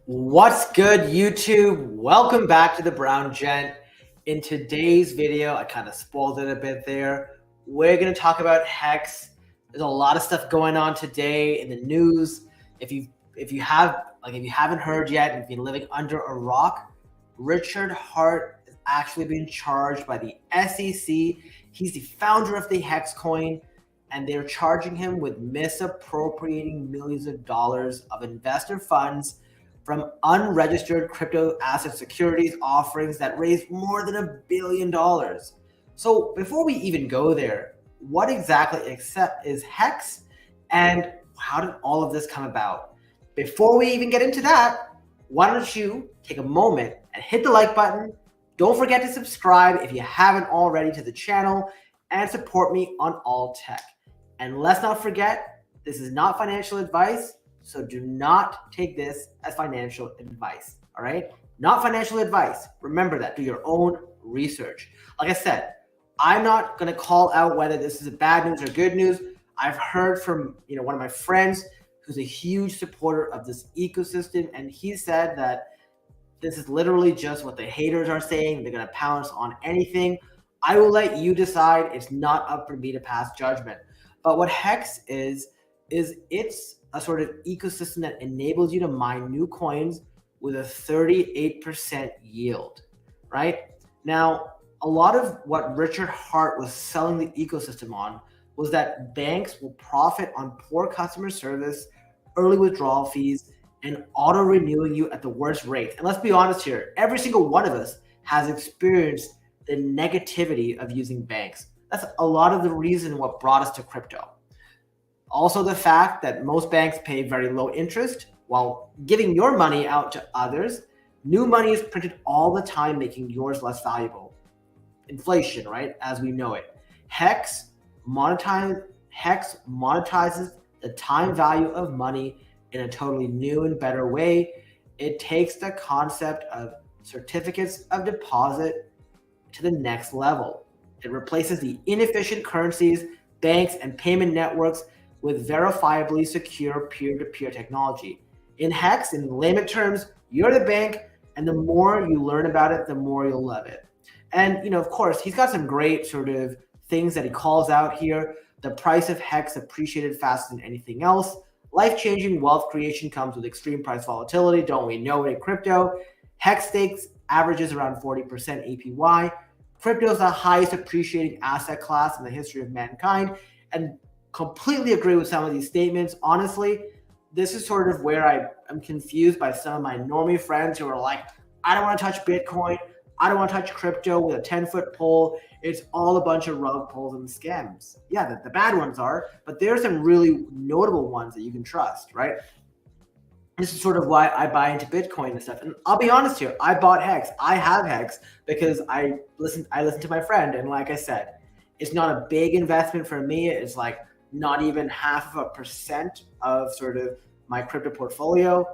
What's good, YouTube? Welcome back to the Brown Gent. In today's video, I kind of spoiled it a bit there. We're going to talk about HEX. There's a lot of stuff going on today in the news. If you haven't heard yet and you've been living under a rock, Richard Hart is actually being charged by the SEC. He's the founder of the HEX coin, and they're charging him with misappropriating millions of dollars of investor funds from unregistered crypto asset securities offerings that raised more than $1 billion. So before we even go there, what exactly is HEX and how did all of this come about? Before we even get into that, why don't you take a moment and hit the like button. Don't forget to subscribe if you haven't already to the channel and support me on All Tech. And let's not forget, this is not financial advice. So do not take this as financial advice, all right? Not financial advice. Remember that. Do your own research. Like I said, I'm not going to call out whether this is bad news or good news. I've heard from one of my friends who's a huge supporter of this ecosystem, and he said that this is literally just what the haters are saying. They're going to pounce on anything. I will let you decide. It's not up for me to pass judgment. But what HEX is it's a sort of ecosystem that enables you to mine new coins with a 38% yield, right? Now, a lot of what Richard Hart was selling the ecosystem on was that banks will profit on poor customer service, early withdrawal fees, and auto-renewing you at the worst rate. And let's be honest here, every single one of us has experienced the negativity of using banks. That's a lot of the reason what brought us to crypto. Also, the fact that most banks pay very low interest while giving your money out to others. New money is printed all the time, making yours less valuable. Inflation, right? As we know it. HEX monetizes the time value of money in a totally new and better way. It takes the concept of certificates of deposit to the next level. It replaces the inefficient currencies, banks, and payment networks with verifiably secure peer-to-peer technology. In HEX, in layman terms, you're the bank, and the more you learn about it, the more you'll love it. And of course, he's got some great sort of things that he calls out here. The price of HEX appreciated faster than anything else. Life-changing wealth creation comes with extreme price volatility. Don't we know it in crypto? HEX stakes averages around 40% APY. Crypto is the highest appreciating asset class in the history of mankind, and completely agree with some of these statements. Honestly, this is sort of where I'm confused by some of my normie friends who are like, I don't want to touch Bitcoin. I don't want to touch crypto with a 10-foot pole. It's all a bunch of rug pulls and scams. Yeah, the bad ones are, but there's some really notable ones that you can trust, right? This is sort of why I buy into Bitcoin and stuff. And I'll be honest here, I bought HEX. I have HEX because I listened to my friend. And like I said, it's not a big investment for me. It's like not even 0.5% of sort of my crypto portfolio.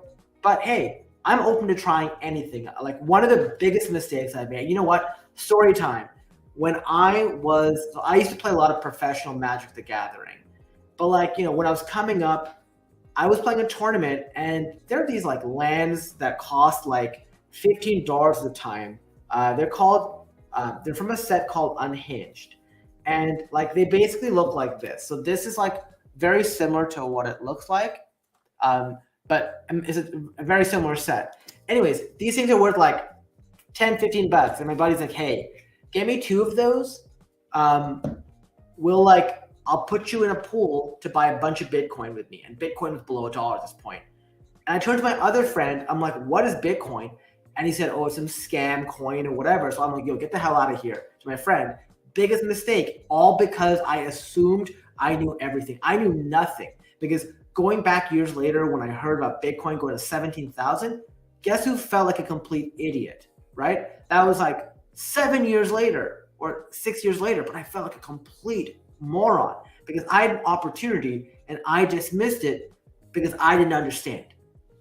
But hey, I'm open to trying anything. Like one of the biggest mistakes I've made, story time. When I used to play a lot of professional Magic the Gathering. But when I was coming up, I was playing a tournament and there are these like lands that cost like $15 at the time. They're from a set called Unhinged. And they basically look like this. So this is very similar to what it looks like, but it's a very similar set. Anyways, these things are worth like $10-15, and my buddy's like, "Hey, get me 2 of those. I'll put you in a pool to buy a bunch of Bitcoin with me." And Bitcoin was below $1 at this point. And I turned to my other friend. I'm like, "What is Bitcoin?" And he said, "Oh, it's some scam coin or whatever." So I'm like, "Yo, get the hell out of here." To my friend. Biggest mistake, all because I assumed I knew everything. I knew nothing, because going back years later when I heard about Bitcoin going to 17,000, guess who felt like a complete idiot, right? That was like 7 years later or 6 years later, but I felt like a complete moron because I had an opportunity and I dismissed it because I didn't understand.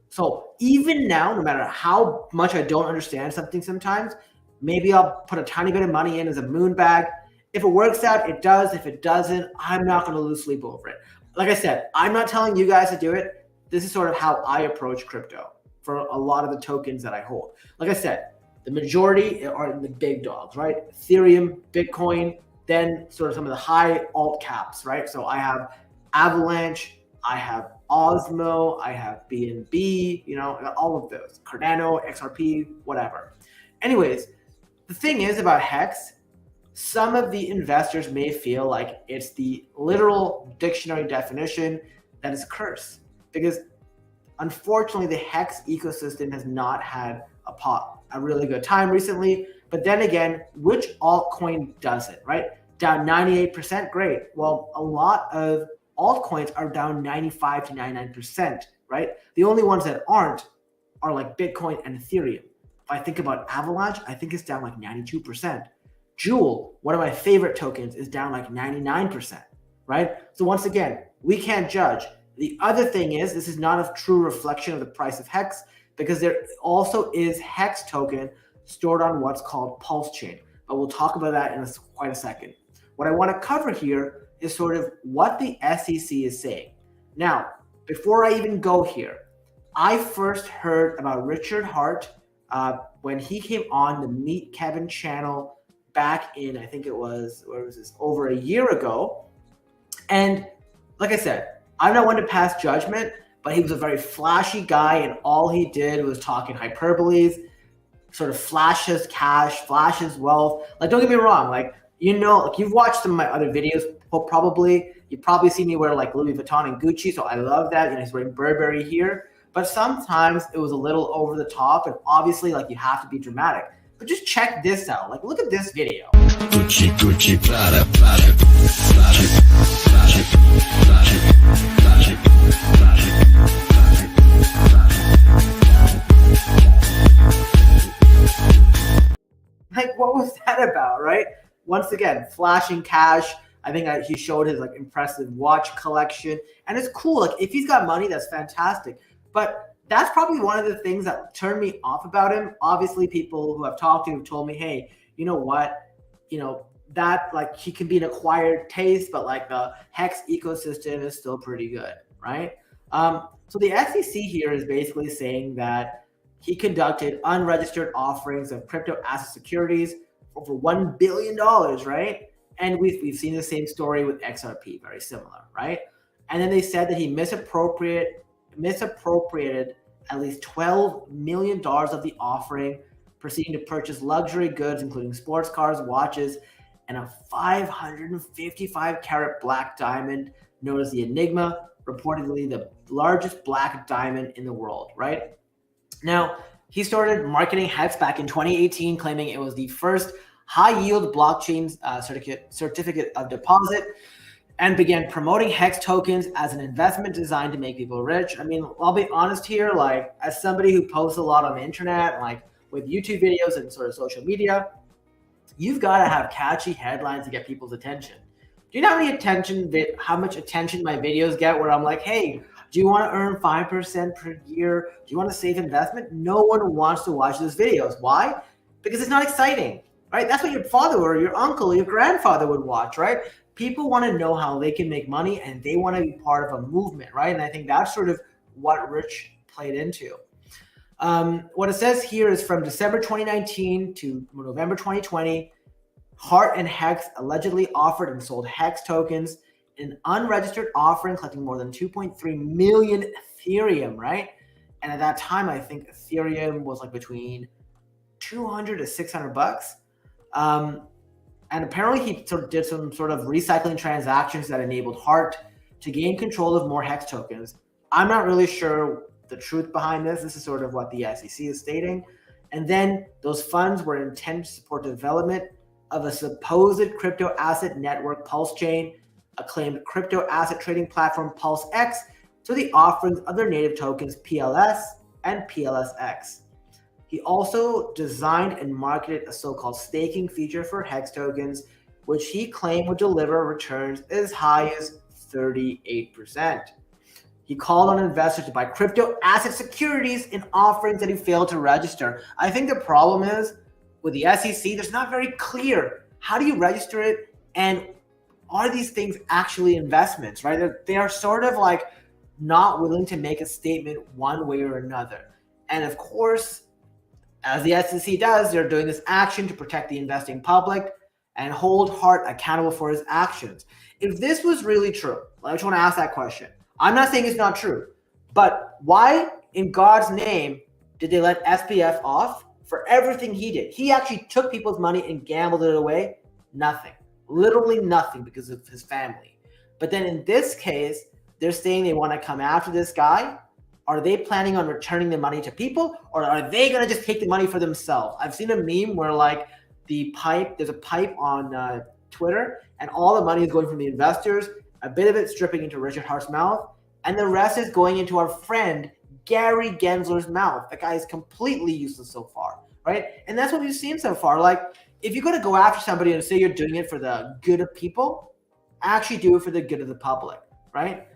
So even now, no matter how much I don't understand something sometimes, maybe I'll put a tiny bit of money in as a moon bag. If it works out, it does. If it doesn't, I'm not going to lose sleep over it. Like I said, I'm not telling you guys to do it. This is sort of how I approach crypto. for a lot of the tokens that I hold. Like I said, the majority are the big dogs, right? Ethereum, Bitcoin, then sort of some of the high alt caps, right? So I have Avalanche, I have Osmo, I have BNB, you know, all of those, Cardano, XRP, whatever. Anyways, the thing is about HEX, some of the investors may feel like it's the literal dictionary definition that is cursed, because unfortunately the HEX ecosystem has not had a really good time recently. But then again, which altcoin does it, right? Down 98%, great. Well, a lot of altcoins are down 95 to 99%, right? The only ones that aren't are like Bitcoin and Ethereum. If I think about Avalanche, I think it's down like 92%. Jewel, one of my favorite tokens, is down like 99%, right? So once again, we can't judge. The other thing is, this is not a true reflection of the price of HEX, because there also is HEX token stored on what's called Pulse Chain. But we'll talk about that in quite a second. What I want to cover here is sort of what the SEC is saying. Now, before I even go here, I first heard about Richard Hart when he came on the Meet Kevin channel back in, I think it was, over a year ago. And like I said, I'm not one to pass judgment, but he was a very flashy guy, and all he did was talking hyperboles, sort of flashes cash, flashes wealth. Like, don't get me wrong, like, you know, like, you've watched some of my other videos, probably. You've probably seen me wear like Louis Vuitton and Gucci, so I love that. You know, he's wearing Burberry here. But sometimes it was a little over the top, and obviously, like, you have to be dramatic. But just check this out. Like, look at this video. Gucci, Gucci, Prada, Prada, Prada, Prada, Prada, Like, what was that about, right? Once again, flashing cash. I think he showed his like impressive watch collection, and it's cool. Like, if he's got money, that's fantastic. But that's probably one of the things that turned me off about him. Obviously, people who I've talked to have told me, hey, you know what? You know, that, like, he can be an acquired taste, but like the HEX ecosystem is still pretty good, right? So the SEC here is basically saying that he conducted unregistered offerings of crypto asset securities for over $1 billion, right? And we've seen the same story with XRP, very similar, right? And then they said that he misappropriated at least $12 million of the offering, proceeding to purchase luxury goods, including sports cars, watches, and a 555-carat black diamond known as the Enigma, reportedly the largest black diamond in the world, right? Now, he started marketing HEX back in 2018, claiming it was the first high-yield blockchain certificate of deposit, and began promoting HEX tokens as an investment designed to make people rich. I mean, I'll be honest here, like, as somebody who posts a lot on the internet, like with YouTube videos and sort of social media, you've got to have catchy headlines to get people's attention. Do you know how much attention my videos get where I'm like, hey, do you want to earn 5% per year? Do you want to save investment? No one wants to watch those videos. Why? Because it's not exciting, right? That's what your father or your uncle or your grandfather would watch, right? People want to know how they can make money, and they want to be part of a movement, right? And I think that's sort of what Rich played into. What it says here is from December 2019 to November 2020, Hart and HEX allegedly offered and sold HEX tokens in an unregistered offering, collecting more than 2.3 million Ethereum, right? And at that time, I think Ethereum was like between 200 to 600 bucks. And apparently he did some sort of recycling transactions that enabled Hart to gain control of more HEX tokens. I'm not really sure the truth behind this. This is sort of what the SEC is stating. And then those funds were intended to support the development of a supposed crypto asset network, Pulse Chain, acclaimed crypto asset trading platform Pulse X, to the offerings of their native tokens PLS and PLSX. He also designed and marketed a so-called staking feature for HEX tokens, which he claimed would deliver returns as high as 38%. He called on investors to buy crypto asset securities in offerings that he failed to register. I think the problem is with the SEC, there's not very clear how do you register it, and are these things actually investments, right? They are sort of like not willing to make a statement one way or another. And of course, as the SEC does, they're doing this action to protect the investing public and hold Hart accountable for his actions. If this was really true, I just want to ask that question. I'm not saying it's not true, but why in God's name did they let SBF off for everything he did? He actually took people's money and gambled it away. Nothing. Literally nothing because of his family. But then in this case, they're saying they want to come after this guy. Are they planning on returning the money to people, or are they going to just take the money for themselves? I've seen a meme where like there's a pipe on Twitter, and all the money is going from the investors, a bit of it's dripping into Richard Hart's mouth, and the rest is going into our friend Gary Gensler's mouth. That guy is completely useless so far, right? And that's what we've seen so far. Like, if you're going to go after somebody and say you're doing it for the good of people, actually do it for the good of the public, right?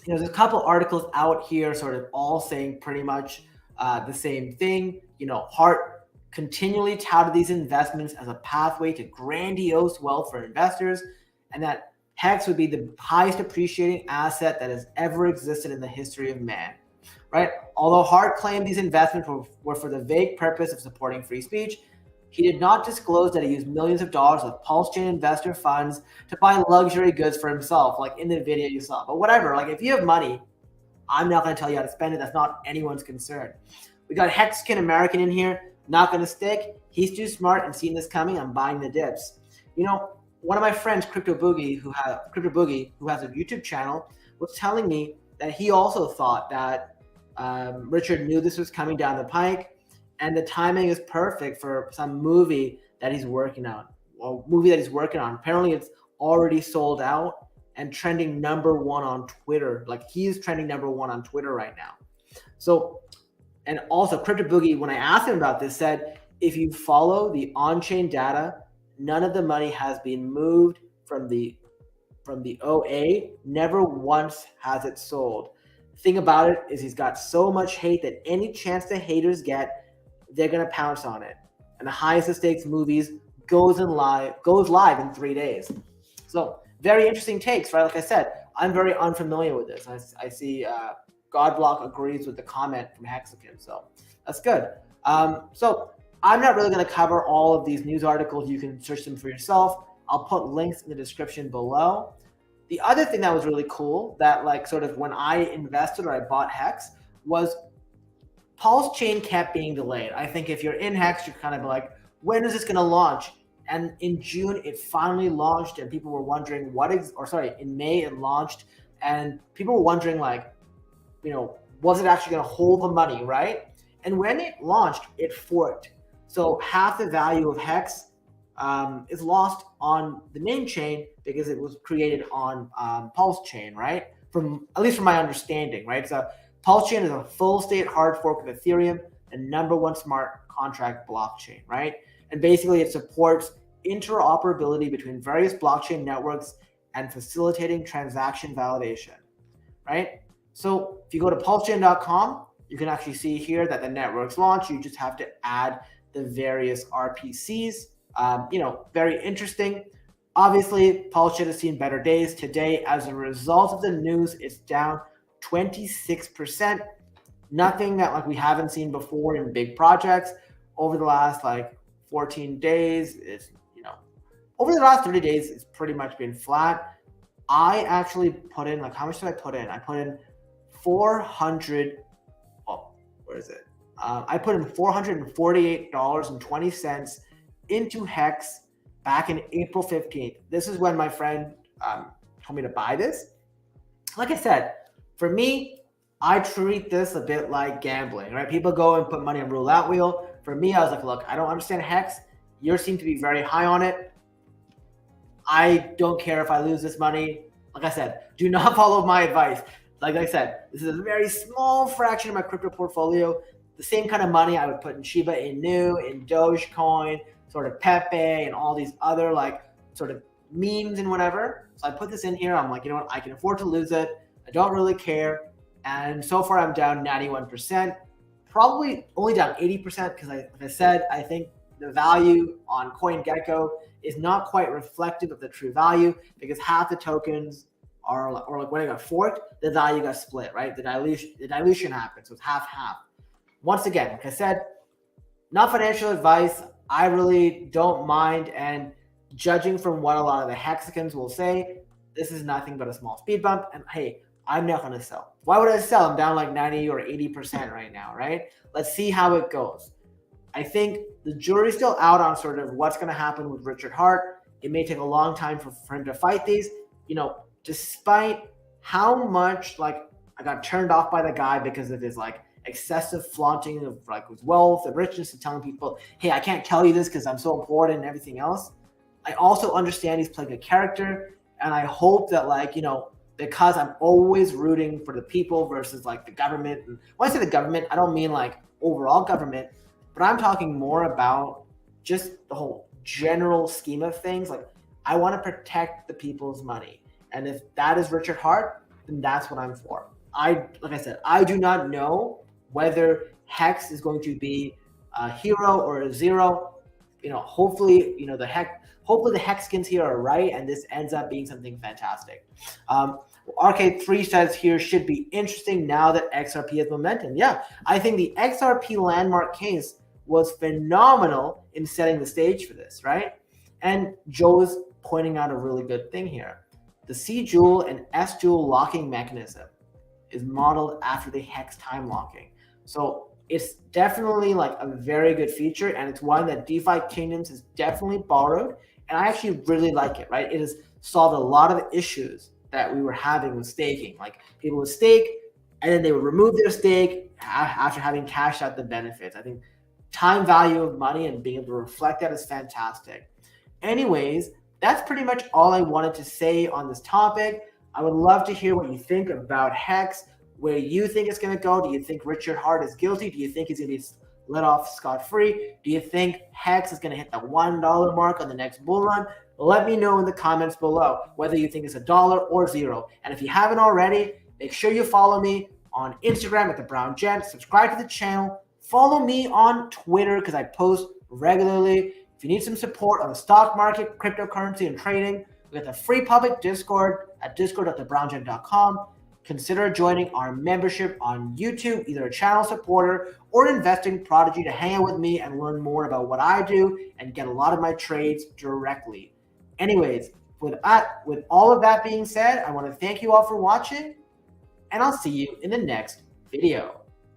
There's a couple articles out here sort of all saying pretty much the same thing. Hart continually touted these investments as a pathway to grandiose wealth for investors, and that HEX would be the highest appreciating asset that has ever existed in the history of man, right? Although Hart claimed these investments were for the vague purpose of supporting free speech, he did not disclose that he used millions of dollars of Pulse Chain investor funds to buy luxury goods for himself, like in the video you saw. But whatever, like if you have money, I'm not going to tell you how to spend it. That's not anyone's concern. We got Hexkin American in here, not going to stick. He's too smart and seeing this coming. I'm buying the dips. One of my friends, Crypto Boogie, who has a YouTube channel, was telling me that he also thought that Richard knew this was coming down the pike. And the timing is perfect for some movie that he's working on. Apparently, it's already sold out and trending #1 on Twitter. Like, he's trending #1 on Twitter right now. So, and also Crypto Boogie, when I asked him about this, said if you follow the on-chain data, none of the money has been moved from the OA. Never once has it sold. The thing about it is he's got so much hate that any chance the haters get, they're going to pounce on it. And the highest of stakes movies goes live in 3 days. So very interesting takes, right? Like I said, I'm very unfamiliar with this. I see Godblock agrees with the comment from Hexagon. So that's good. So I'm not really going to cover all of these news articles. You can search them for yourself. I'll put links in the description below. The other thing that was really cool that like sort of when I invested or I bought HEX was Pulse Chain kept being delayed. I think if you're in HEX, you're kind of like, when is this going to launch? And in June, it finally launched, and people were wondering in May it launched, and people were wondering like, was it actually going to hold the money, right? And when it launched, it forked. So half the value of HEX is lost on the main chain because it was created on Pulse Chain, right? At least from my understanding, right? So Pulse Chain is a full-state hard fork of Ethereum and #1 smart contract blockchain, right? And basically it supports interoperability between various blockchain networks and facilitating transaction validation, right? So if you go to pulsechain.com, you can actually see here that the network's launched. You just have to add the various RPCs. Very interesting. Obviously, Pulse Chain has seen better days today. As a result of the news, it's down 26%. Nothing that we haven't seen before in big projects over the last 14 days. Over the last 30 days, it's pretty much been flat. I actually put in how much did I put in? I put in 400. Oh, where is it? I put in $448.20 into HEX back in April 15th. This is when my friend told me to buy this. Like I said, for me, I treat this a bit like gambling, right? People go and put money on roulette wheel. For me, I was like, look, I don't understand HEX. You seem to be very high on it. I don't care if I lose this money. Like I said, do not follow my advice. Like I said, this is a very small fraction of my crypto portfolio. The same kind of money I would put in Shiba Inu, in Dogecoin, sort of Pepe, and all these other sort of memes and whatever. So I put this in here. I'm like, you know what? I can afford to lose it. I don't really care. And so far I'm down 91%, probably only down 80% because like I said, I think the value on CoinGecko is not quite reflective of the true value because half the tokens are, or when it got forked, the value got split, right? The dilution happened. So it's half. once again, like I said, not financial advice. I really don't mind. And judging from what a lot of the Hexicans will say, this is nothing but a small speed bump. And hey, I'm not going to sell. Why would I sell? I'm down like 90 or 80% right now, right? Let's see how it goes. I think the jury's still out on sort of what's going to happen with Richard Hart. It may take a long time for him to fight these. Despite how much like I got turned off by the guy because of his like excessive flaunting of like his wealth and richness and telling people, hey, I can't tell you this because I'm so important and everything else. I also understand he's playing a character, and I hope that because I'm always rooting for the people versus like the government. And when I say the government, I don't mean like overall government, but I'm talking more about just the whole general scheme of things. Like I want to protect the people's money. And if that is Richard Hart, then that's what I'm for. Like I said, I do not know whether HEX is going to be a hero or a zero. Hopefully, hopefully the Hexkins here are right, and this ends up being something fantastic. Arcade 3 says here should be interesting now that XRP has momentum. Yeah, I think the XRP landmark case was phenomenal in setting the stage for this, right? And Joe is pointing out a really good thing here. The C-Joule and S-Joule locking mechanism is modeled after the HEX time locking. So it's definitely like a very good feature, and it's one that DeFi Kingdoms has definitely borrowed, and I actually really like it, right? It has solved a lot of the issues that we were having with staking. Like people would stake, and then they would remove their stake after having cashed out the benefits. I think time value of money and being able to reflect that is fantastic. Anyways, that's pretty much all I wanted to say on this topic. I would love to hear what you think about HEX, where you think it's going to go. Do you think Richard Hart is guilty? Do you think he's going to be let off scot-free? Do you think HEX is going to hit the $1 mark on the next bull run? Let me know in the comments below whether you think it's $1 or zero. And if you haven't already, make sure you follow me on Instagram at The Brown Gent. Subscribe to the channel. Follow me on Twitter because I post regularly. If you need some support on the stock market, cryptocurrency, and trading, we got the free public Discord at discord.thebrowngen.com. Consider joining our membership on YouTube, either a channel supporter or an investing prodigy, to hang out with me and learn more about what I do and get a lot of my trades directly. Anyways, with all of that being said, I want to thank you all for watching, and I'll see you in the next video.